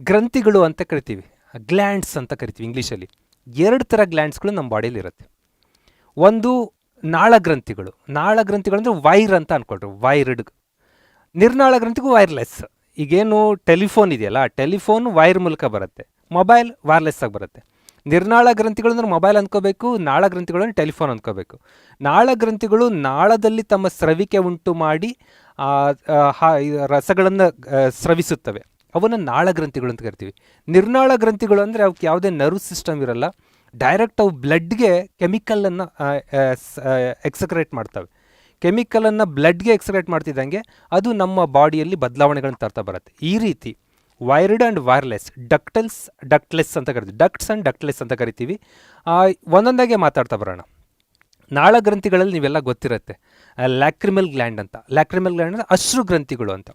ಗ್ರಂಥಿಗಳು ಅಂತ ಕರಿತೀವಿ, ಗ್ಲ್ಯಾಂಡ್ಸ್ ಅಂತ ಕರಿತೀವಿ ಇಂಗ್ಲೀಷಲ್ಲಿ. 2 ಥರ ಗ್ಲ್ಯಾಂಡ್ಸ್ಗಳು ನಮ್ಮ ಬಾಡಿಯಲ್ಲಿ ಇರುತ್ತೆ. ಒಂದು ನಾಳ ಗ್ರಂಥಿಗಳು ಅಂದರೆ ವೈರ್ ಅಂತ ಅಂದ್ಕೊಳ್ರಿ, ವೈರ್ಡ್. ನಿರ್ನಾಳ ಗ್ರಂಥಿಗೂ ವೈರ್ಲೆಸ್. ಈಗೇನು ಟೆಲಿಫೋನ್ ಇದೆಯಲ್ಲ, ಟೆಲಿಫೋನ್ ವೈರ್ ಮೂಲಕ ಬರುತ್ತೆ, ಮೊಬೈಲ್ ವೈರ್ಲೆಸ್ ಆಗಿ ಬರುತ್ತೆ. ನಿರ್ನಾಳ ಗ್ರಂಥಿಗಳು ಅಂದ್ರೆ ಮೊಬೈಲ್ ಅಂದ್ಕೋಬೇಕು, ನಾಳ ಗ್ರಂಥಿಗಳು ಅಂದ್ರೆ ಟೆಲಿಫೋನ್ ಅಂದ್ಕೋಬೇಕು. ನಾಳ ಗ್ರಂಥಿಗಳು ನಾಳದಲ್ಲಿ ತಮ್ಮ ಸ್ರವಿಕೆ ಉಂಟು ಮಾಡಿ ರಸಗಳನ್ನು ಸ್ರವಿಸುತ್ತವೆ, ಅವನ್ನು ನಾಳ ಗ್ರಂಥಿಗಳು ಅಂತ ಕರಿತೀವಿ. ನಿರ್ನಾಳ ಗ್ರಂಥಿಗಳು ಅಂದರೆ ಅವಕ್ಕೆ ಯಾವುದೇ ನರ್ವ್ ಸಿಸ್ಟಮ್ ಇರಲ್ಲ, ಡೈರೆಕ್ಟ್ ಅವು ಬ್ಲಡ್ಗೆ ಕೆಮಿಕಲನ್ನು ಎಕ್ಸಕ್ರೇಟ್ ಮಾಡ್ತವೆ. ಕೆಮಿಕಲನ್ನು ಬ್ಲಡ್ಗೆ ಎಕ್ಸಕ್ರೇಟ್ ಮಾಡ್ತಿದ್ದಂಗೆ ಅದು ನಮ್ಮ ಬಾಡಿಯಲ್ಲಿ ಬದಲಾವಣೆಗಳನ್ನು ತರ್ತಾ ಬರುತ್ತೆ. ಈ ರೀತಿ ವೈರ್ಡ್ ಆ್ಯಂಡ್ ವೈರ್ಲೆಸ್, ಡಕ್ಟ್ಲೆಸ್ ಅಂತ ಕರಿತೀವಿ, ಡಕ್ಟ್ಸ್ ಆ್ಯಂಡ್ ಡಕ್ಟ್ಲೆಸ್ ಅಂತ ಕರಿತೀವಿ. ಒಂದೊಂದಾಗೆ ಮಾತಾಡ್ತಾ ಬರೋಣ. ನಾಳ ಗ್ರಂಥಿಗಳಲ್ಲಿ ನೀವೆಲ್ಲ ಗೊತ್ತಿರುತ್ತೆ, ಲ್ಯಾಕ್ರಿಮಲ್ ಗ್ಲ್ಯಾಂಡ್ ಅಂತ. ಲ್ಯಾಕ್ರಿಮಲ್ ಗ್ಲ್ಯಾಂಡ್ ಅಂದರೆ ಅಶ್ರು ಗ್ರಂಥಿಗಳು ಅಂತ.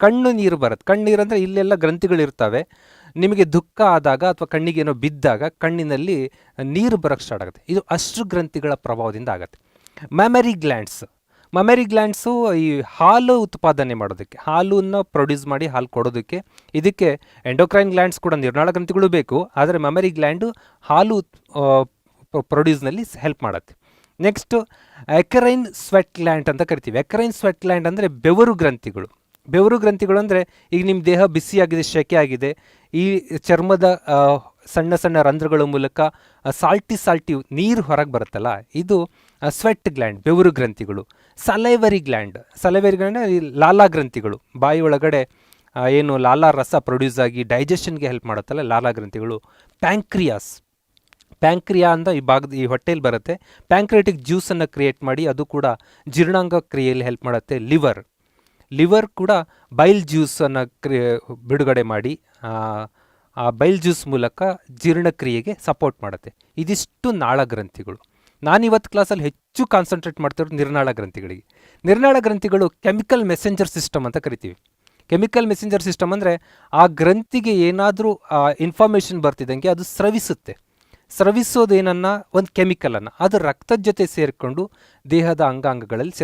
ಕಣ್ಣು ನೀರು ಬರುತ್ತೆ. ಕಣ್ಣೀರು ಅಂದರೆ ಇಲ್ಲೆಲ್ಲ ಗ್ರಂಥಿಗಳಿರ್ತವೆ. ನಿಮಗೆ ದುಃಖ ಆದಾಗ ಅಥವಾ ಕಣ್ಣಿಗೇನೋ ಬಿದ್ದಾಗ ಕಣ್ಣಿನಲ್ಲಿ ನೀರು ಬರೋಕ್ಕೆ ಸ್ಟಾರ್ಟ್ ಆಗುತ್ತೆ. ಇದು ಅಶ್ರು ಗ್ರಂಥಿಗಳ ಪ್ರಭಾವದಿಂದ ಆಗುತ್ತೆ. ಮೆಮರಿ ಗ್ಲ್ಯಾಂಡ್ಸು ಈ ಹಾಲು ಉತ್ಪಾದನೆ ಮಾಡೋದಕ್ಕೆ, ಹಾಲನ್ನು ಪ್ರೊಡ್ಯೂಸ್ ಮಾಡಿ ಹಾಲು ಕೊಡೋದಕ್ಕೆ. ಇದಕ್ಕೆ ಎಂಡೋಕ್ರೈನ್ ಗ್ಲ್ಯಾಂಡ್ಸ್ ಕೂಡ, ನಿರ್ನಾಳ ಗ್ರಂಥಿಗಳು ಬೇಕು, ಆದರೆ ಮೆಮರಿ ಗ್ಲ್ಯಾಂಡು ಹಾಲು ಪ್ರೊಡ್ಯೂಸ್ನಲ್ಲಿ ಹೆಲ್ಪ್ ಮಾಡುತ್ತೆ. ನೆಕ್ಸ್ಟು ಎಕರೈನ್ ಸ್ವೆಟ್ ಗ್ಲ್ಯಾಂಡ್ ಅಂತ ಕರಿತೀವಿ. ಎಕರೈನ್ ಸ್ವೆಟ್ ಗ್ಲ್ಯಾಂಡ್ ಅಂದರೆ ಬೆವರು ಗ್ರಂಥಿಗಳು. ಬೆವರು ಗ್ರಂಥಿಗಳು ಅಂದರೆ ಈಗ ನಿಮ್ಮ ದೇಹ ಬಿಸಿಯಾಗಿದೆ, ಸೆಕೆ ಆಗಿದೆ, ಈ ಚರ್ಮದ ಸಣ್ಣ ಸಣ್ಣ ರಂಧ್ರಗಳ ಮೂಲಕ ಸಾಲ್ಟಿ ನೀರು ಹೊರಗೆ ಬರುತ್ತಲ್ಲ, ಇದು ಸ್ವೆಟ್ ಗ್ಲ್ಯಾಂಡ್, ಬೆವರು ಗ್ರಂಥಿಗಳು. ಸಲೈವರಿ ಗ್ಲ್ಯಾಂಡ್ ಲಾಲಾ ಗ್ರಂಥಿಗಳು, ಬಾಯಿ ಒಳಗಡೆ ಏನು ಲಾಲಾ ರಸ ಪ್ರೊಡ್ಯೂಸ್ ಆಗಿ ಡೈಜೆಷನ್ಗೆ ಹೆಲ್ಪ್ ಮಾಡುತ್ತಲ್ಲ, ಲಾಲಾ ಗ್ರಂಥಿಗಳು. ಪ್ಯಾಂಕ್ರಿಯಾ ಅಂತ ಈ ಹೊಟ್ಟೆಯಲ್ಲಿ ಬರುತ್ತೆ. ಪ್ಯಾಂಕ್ರಿಯಾಟಿಕ್ ಜ್ಯೂಸನ್ನು ಕ್ರಿಯೇಟ್ ಮಾಡಿ ಅದು ಕೂಡ ಜೀರ್ಣಾಂಗ ಕ್ರಿಯೆಯಲ್ಲಿ ಹೆಲ್ಪ್ ಮಾಡುತ್ತೆ. ಲಿವರ್ ಕೂಡ ಬೈಲ್ ಜ್ಯೂಸನ್ನು ಬಿಡುಗಡೆ ಮಾಡಿ ಆ ಬೈಲ್ ಜ್ಯೂಸ್ ಮೂಲಕ ಜೀರ್ಣಕ್ರಿಯೆಗೆ ಸಪೋರ್ಟ್ ಮಾಡುತ್ತೆ. ಇದಿಷ್ಟು ನಾಳ ಗ್ರಂಥಿಗಳು. ನಾನಿವತ್ತು ಕ್ಲಾಸಲ್ಲಿ ಹೆಚ್ಚು ಕಾನ್ಸಂಟ್ರೇಟ್ ಮಾಡ್ತಿರೋದು ನಿರ್ನಾಳ ಗ್ರಂಥಿಗಳಿಗೆ. ನಿರ್ನಾಳ ಗ್ರಂಥಿಗಳು ಕೆಮಿಕಲ್ ಮೆಸೆಂಜರ್ ಸಿಸ್ಟಮ್ ಅಂತ ಕರಿತೀವಿ. ಕೆಮಿಕಲ್ ಮೆಸೆಂಜರ್ ಸಿಸ್ಟಮ್ ಅಂದರೆ ಆ ಗ್ರಂಥಿಗೆ ಏನಾದರೂ ಇನ್ಫಾರ್ಮೇಷನ್ ಬರ್ತಿದ್ದಂಗೆ ಅದು ಸ್ರವಿಸೋದೇನನ್ನ ಒಂದು ಕೆಮಿಕಲನ್ನು, ಅದು ರಕ್ತದ ಜೊತೆ ಸೇರಿಕೊಂಡು ದೇಹದ ಅಂಗಾಂಗಗಳಲ್ಲಿ